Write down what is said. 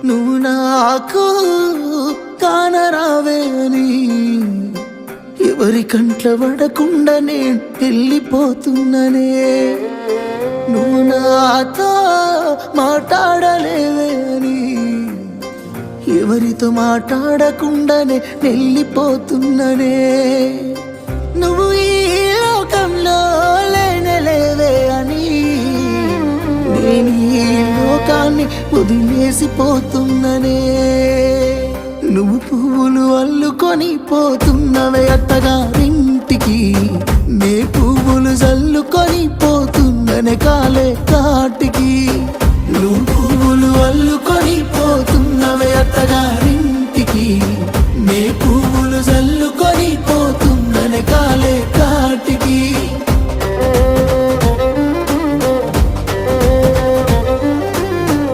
నువ్వు నాకు కానరావే అని ఎవరి కంట్ల పడకుండా నేను వెళ్ళిపోతున్ననే. నువ్వు నాతో మాట్లాడలేవే అని ఎవరితో మాట్లాడకుండానే వెళ్ళిపోతున్ననే. నువ్వు ఈ లోకంలో లేనలేవే అని నేను ఈ లోకాన్ని వదిలేసిపోతున్ననే. నువ్వు పువ్వులు అల్లుకొని పోతున్నవే అత్తగారింటికి, నే పువ్వులు జల్లుకొని పోతున్ననే కాలే కాటికి. నువ్వు పువ్వులు అల్లుకొని పోతున్నవే అత్తగారింటికి,